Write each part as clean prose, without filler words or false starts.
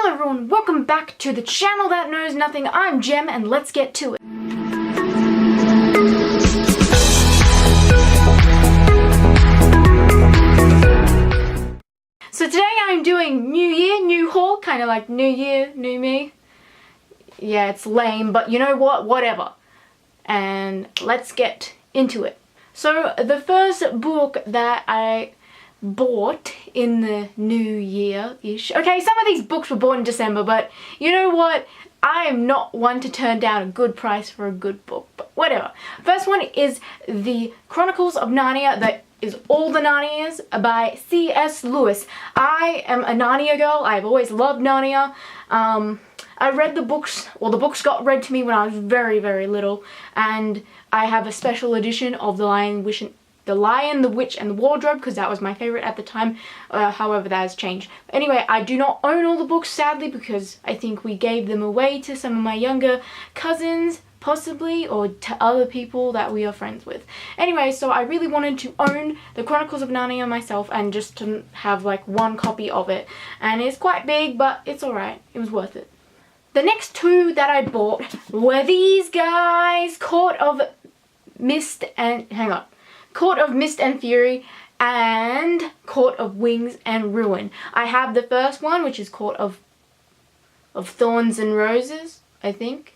Hello everyone, welcome back to the channel that knows nothing. I'm Jem and let's get to it. So today I'm doing New Year, New Haul, kind of like New Year, New Me. Yeah, it's lame, but you know what? Whatever. And let's get into it. So the first book that I bought in the new year-ish. Okay, some of these books were bought in December, but you know what? I am not one to turn down a good price for a good book, but whatever. First one is The Chronicles of Narnia, that is all the Narnias by C.S. Lewis. I am a Narnia girl. I've always loved Narnia. I read the books, well the books got read to me when I was very, very little, and I have a special edition of The Lion, the Witch and the Wardrobe, because that was my favourite at the time. However, that has changed. But anyway, I do not own all the books, sadly, because I think we gave them away to some of my younger cousins, possibly, or to other people that we are friends with. Anyway, so I really wanted to own The Chronicles of Narnia myself, and just to have like one copy of it. And it's quite big, but it's alright. It was worth it. The next two that I bought were these guys, Court of Mist and Fury and Court of Wings and Ruin. I have the first one, which is Court of Thorns and Roses, I think.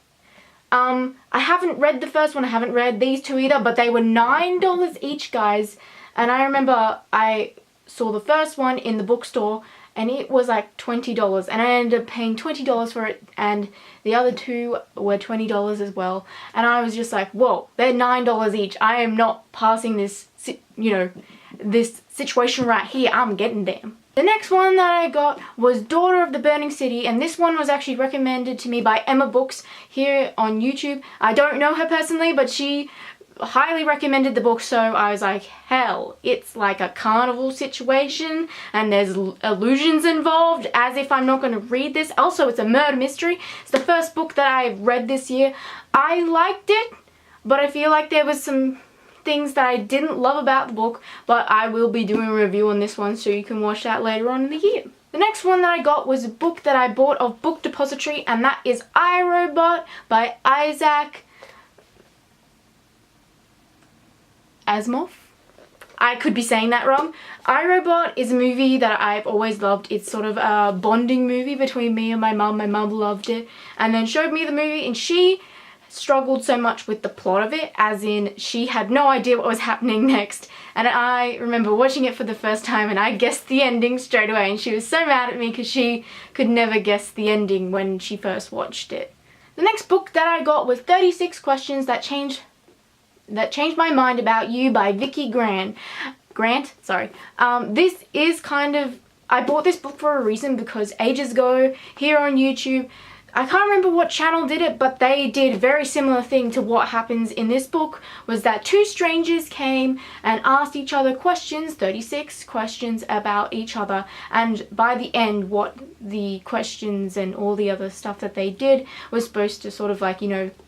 I haven't read the first one, I haven't read these two either, but they were $9 each, guys. And I remember I saw the first one in the bookstore and it was like $20, and I ended up paying $20 for it, and the other two were $20 as well. And I was just like, whoa, they're $9 each. I am not passing this, this situation right here. I'm getting them. The next one that I got was Daughter of the Burning City, and this one was actually recommended to me by Emma Books here on YouTube. I don't know her personally, but she highly recommended the book, so I was like, hell, it's like a carnival situation and there's illusions involved, as if I'm not going to read this. Also, it's a murder mystery. It's the first book that I've read this year. I liked it, but I feel like there was some things that I didn't love about the book, but I will be doing a review on this one, so you can watch that later on in the year. The next one that I got was a book that I bought off Book Depository, and that is IRobot by Isaac Asimov. I could be saying that wrong. IRobot is a movie that I've always loved. It's sort of a bonding movie between me and my mum. My mum loved it and then showed me the movie, and she struggled so much with the plot of it, as in she had no idea what was happening next. And I remember watching it for the first time and I guessed the ending straight away, and she was so mad at me because she could never guess the ending when she first watched it. The next book that I got was 36 Questions That Changed My Mind About You by Vicki Grant. This is kind of, I bought this book for a reason, because ages ago here on YouTube, I can't remember what channel did it, but they did a very similar thing to what happens in this book, was that two strangers came and asked each other questions, 36 questions about each other, and by the end what the questions and all the other stuff that they did was supposed to sort of like,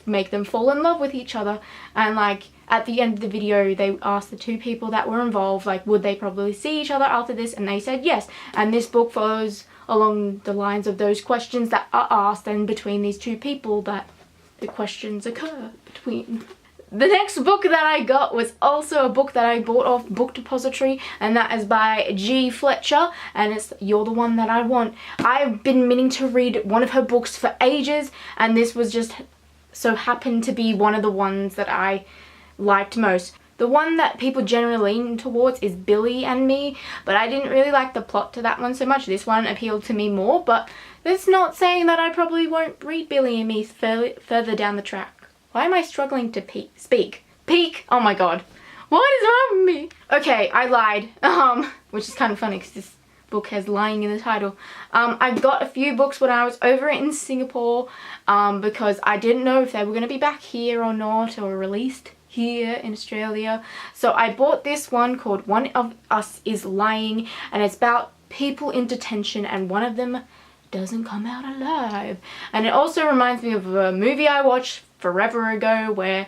make them fall in love with each other. And like at the end of the video they asked the two people that were involved, like, would they probably see each other after this, and they said yes. And this book follows along the lines of those questions that are asked, and between these two people that the questions occur between. The next book that I got was also a book that I bought off Book Depository, and that is by G. Fletcher, and it's You're the One That I Want. I've been meaning to read one of her books for ages, and this was just so happened to be one of the ones that I liked most. The one that people generally lean towards is Billy and Me, but I didn't really like the plot to that one so much. This one appealed to me more, but that's not saying that I probably won't read Billy and Me further down the track. Why am I struggling to speak? Peak? Oh my god. What is wrong with me? Okay, I lied, which is kind of funny because this book has lying in the title. I got a few books when I was over in Singapore, because I didn't know if they were going to be back here or not, or released here in Australia. So I bought this one called One of Us is Lying, and it's about people in detention and one of them doesn't come out alive. And it also reminds me of a movie I watched forever ago where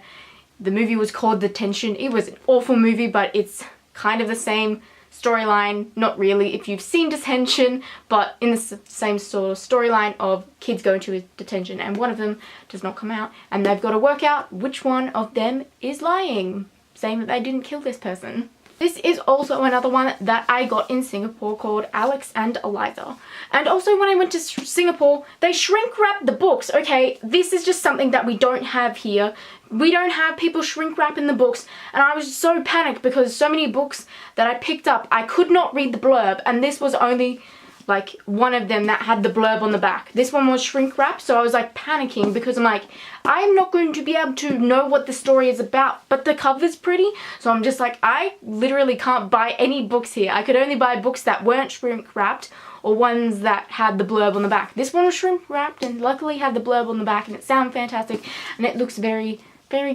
the movie was called Detention. It was an awful movie, but it's kind of the same storyline, not really if you've seen Detention, but in the same sort of storyline of kids going to detention and one of them does not come out and they've got to work out which one of them is lying, saying that they didn't kill this person. This is also another one that I got in Singapore called Alex and Eliza. And also when I went to Singapore, they shrink wrapped the books. Okay, this is just something that we don't have here. We don't have people shrink wrapping the books, and I was so panicked because so many books that I picked up, I could not read the blurb, and this was only like one of them that had the blurb on the back. This one was shrink wrapped, so I was like panicking because I'm like, I'm not going to be able to know what the story is about, but the cover's pretty, so I'm just like, I literally can't buy any books here. I could only buy books that weren't shrink wrapped or ones that had the blurb on the back. This one was shrink wrapped and luckily had the blurb on the back, and it sounds fantastic and it looks very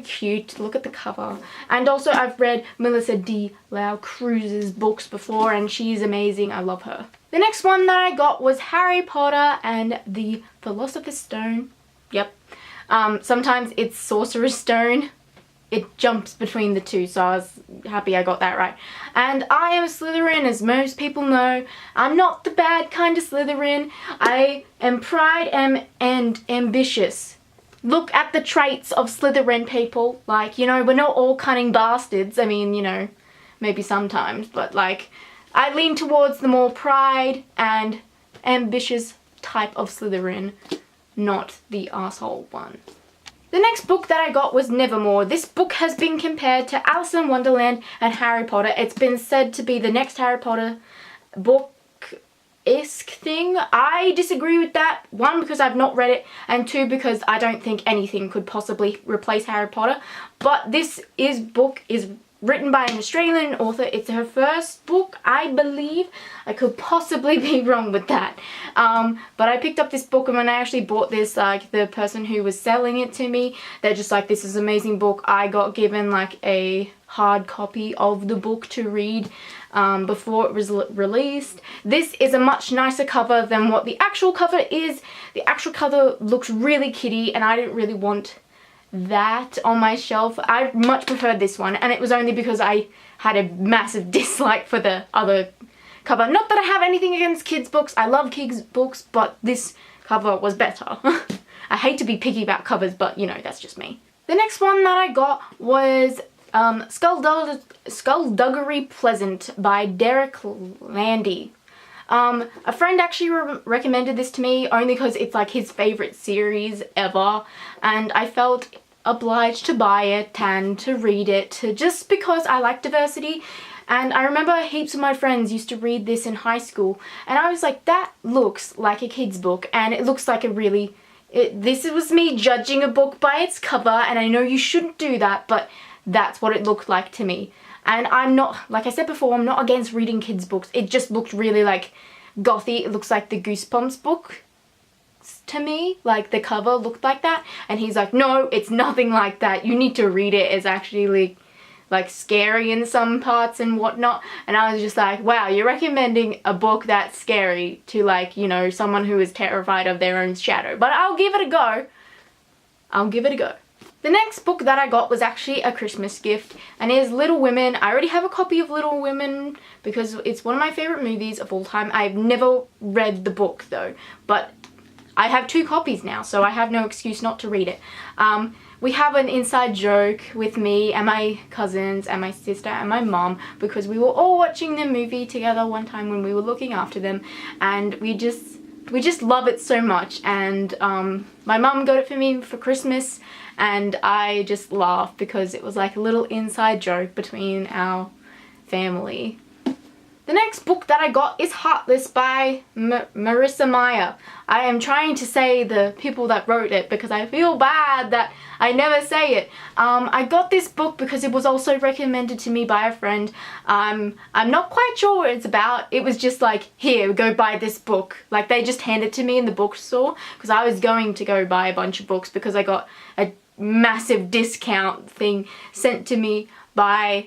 cute. Look at the cover. And also I've read Melissa D. Lau Cruz's books before and she's amazing. I love her. The next one that I got was Harry Potter and the Philosopher's Stone. Yep. Sometimes it's Sorcerer's Stone. It jumps between the two, so I was happy I got that right. And I am a Slytherin, as most people know. I'm not the bad kind of Slytherin. I am pride and ambitious. Look at the traits of Slytherin people. Like, you know, we're not all cunning bastards. I mean, you know, maybe sometimes. But, like, I lean towards the more pride and ambitious type of Slytherin, not the asshole one. The next book that I got was Nevermore. This book has been compared to Alice in Wonderland and Harry Potter. It's been said to be the next Harry Potter book-esque thing. I disagree with that. One, because I've not read it, and two, because I don't think anything could possibly replace Harry Potter. But this book is written by an Australian author. It's her first book, I believe. I could possibly be wrong with that. But I picked up this book, and when I actually bought this, like, the person who was selling it to me, they're just like, this is an amazing book. I got given like a hard copy of the book to read before it was released. This is a much nicer cover than what the actual cover is. The actual cover looks really kiddie, and I didn't really want that on my shelf. I much preferred this one, and it was only because I had a massive dislike for the other cover. Not that I have anything against kids books. I love kids books, but this cover was better. I hate to be picky about covers, but you know, that's just me. The next one that I got was Skullduggery Pleasant by Derek Landy. A friend actually recommended this to me only because it's like his favorite series ever, and I felt obliged to buy it and to read it just because I like diversity. And I remember heaps of my friends used to read this in high school, and I was like, that looks like a kid's book, and it looks like a really... this was me judging a book by its cover, and I know you shouldn't do that, but that's what it looked like to me. And I'm not, like I said before, I'm not against reading kids books. It just looked really like gothy. It looks like the Goosebumps book to me. Like the cover looked like that. And he's like, no, it's nothing like that. You need to read it. It's actually like scary in some parts and whatnot. And I was just like, wow, you're recommending a book that's scary to, like, you know, someone who is terrified of their own shadow. But I'll give it a go. I'll give it a go. The next book that I got was actually a Christmas gift, and it is Little Women. I already have a copy of Little Women because it's one of my favorite movies of all time. I've never read the book though, but I have 2 copies now, so I have no excuse not to read it. We have an inside joke with me and my cousins and my sister and my mom because we were all watching the movie together one time when we were looking after them, and we just love it so much. And my mum got it for me for Christmas, and I just laughed because it was like a little inside joke between our family. The next book that I got is Heartless by Marissa Meyer. I am trying to say the people that wrote it because I feel bad that I never say it. I got this book because it was also recommended to me by a friend. I'm not quite sure what it's about. It was just like, here, go buy this book. Like, they just handed it to me in the bookstore because I was going to go buy a bunch of books because I got a massive discount thing sent to me by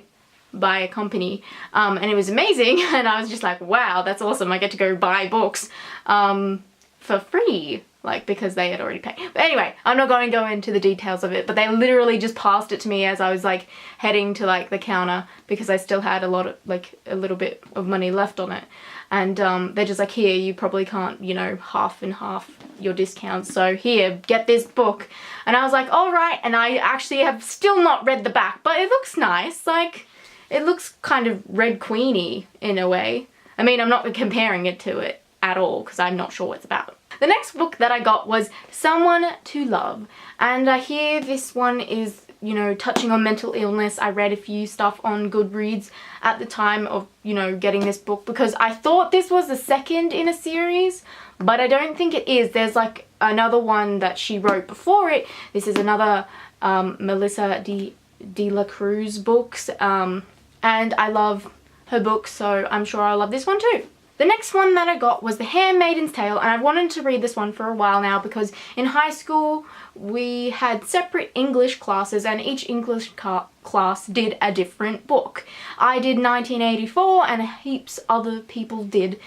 a company, and it was amazing, and I was just like, wow, that's awesome. I get to go buy books for free. like because they had already paid. But anyway, I'm not going to go into the details of it, but they literally just passed it to me as I was like heading to like the counter because I still had a lot of like a little bit of money left on it. And they're just like, here, you probably can't, you know, half and half your discounts, so here, get this book. And I was like, all right, and I actually have still not read the back, but it looks nice. Like, it looks kind of Red Queenie in a way. I mean, I'm not comparing it to it at all because I'm not sure what it's about. The next book that I got was Someone to Love, and I hear this one is, you know, touching on mental illness. I read a few stuff on Goodreads at the time of, you know, getting this book because I thought this was the second in a series, but I don't think it is. There's like another one that she wrote before it. This is another Melissa de la Cruz books, and I love her books, so I'm sure I'll love this one too. The next one that I got was The Handmaidens Tale, and I've wanted to read this one for a while now because in high school we had separate English classes and each English class did a different book. I did 1984 and heaps other people did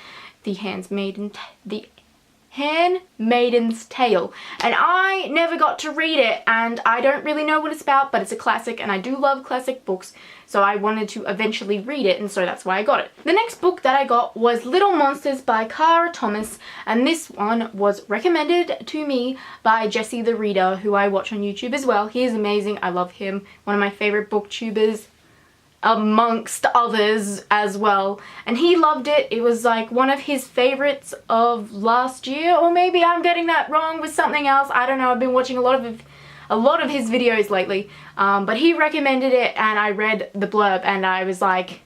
The Handmaidens Tale, and I never got to read it, and I don't really know what it's about, but it's a classic and I do love classic books, so I wanted to eventually read it, and so that's why I got it. The next book that I got was Little Monsters by Cara Thomas, and this one was recommended to me by Jesse the Reader, who I watch on YouTube as well. He is amazing. I love him. One of my favorite booktubers amongst others as well, and he loved it. It was like one of his favorites of last year, or maybe I'm getting that wrong with something else. I don't know. I've been watching a lot of his videos lately, but he recommended it and I read the blurb and I was like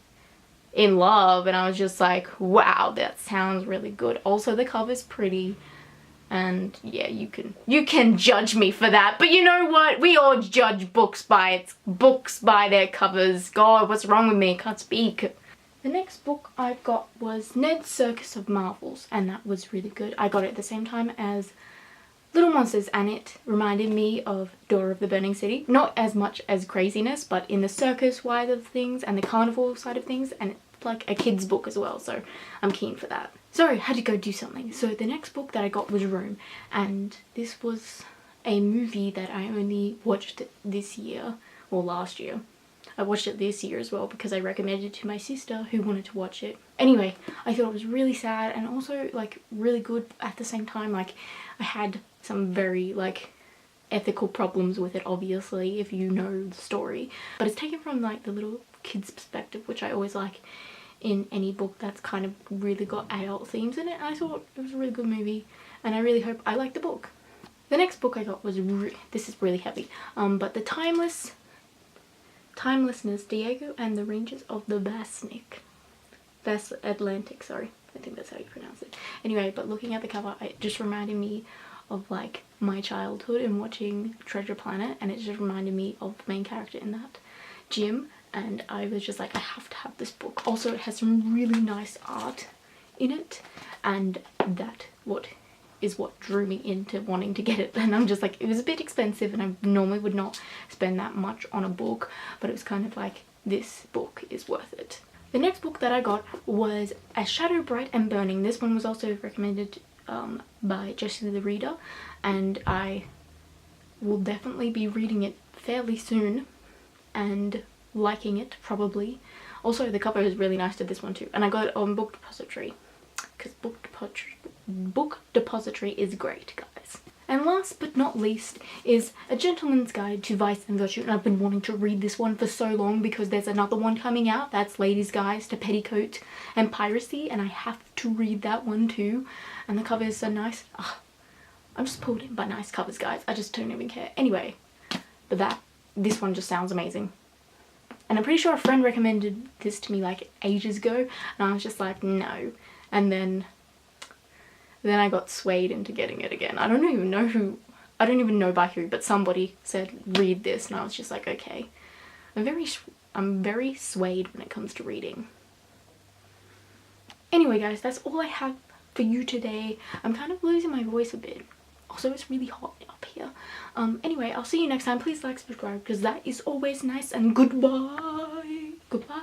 in love, and I was just like, wow, that sounds really good. Also, the cover's pretty. And yeah, you can judge me for that, but you know what? We all judge books by their covers. God, what's wrong with me? I can't speak. The next book I've got was Ned's Circus of Marvels, and that was really good. I got it at the same time as Little Monsters, and it reminded me of Door of the Burning City. Not as much as craziness, but in the circus side of things and the carnival side of things, and it's like a kid's book as well, so I'm keen for that. Sorry, I had to go do something. So the next book that I got was Rome, and this was a movie that I only watched this year, or last year. I watched it this year as well because I recommended it to my sister who wanted to watch it. Anyway, I thought it was really sad and also like really good at the same time. Like, I had some very like ethical problems with it, obviously, if you know the story, but it's taken from like the little kid's perspective, which I always like in any book that's kind of really got adult themes in it. I thought it was a really good movie, and I really hope I like the book. The next book I got was this is really heavy, but the Timelessness, Diego and the Rangers of the Atlantic, sorry, I think that's how you pronounce it. Anyway, but looking at the cover, it just reminded me of like my childhood and watching Treasure Planet, and it just reminded me of the main character in that, Jim. And I was just like, I have to have this book. Also, it has some really nice art in it, and that is what drew me into wanting to get it. And I'm just like, it was a bit expensive and I normally would not spend that much on a book, but it was kind of like, this book is worth it. The next book that I got was A Shadow Bright and Burning. This one was also recommended by Jesse the Reader, and I will definitely be reading it fairly soon and liking it probably. Also, the cover is really nice to this one too, and I got it on Book Depository because Book Depository is great, guys. And last but not least is A Gentleman's Guide to Vice and Virtue, and I've been wanting to read this one for so long because there's another one coming out that's Ladies' Guides to Petticoat and Piracy, and I have to read that one too, and the cover is so nice. I'm just pulled in by nice covers, guys. I just don't even care. Anyway, but this one just sounds amazing. And I'm pretty sure a friend recommended this to me like ages ago, and I was just like, no. And then I got swayed into getting it again. I don't even know by who, but somebody said read this, and I was just like, okay. I'm very swayed when it comes to reading. Anyway, guys, that's all I have for you today. I'm kind of losing my voice a bit. Also, it's really hot up here. Anyway, I'll see you next time. Please like, subscribe, because that is always nice, and goodbye. Goodbye.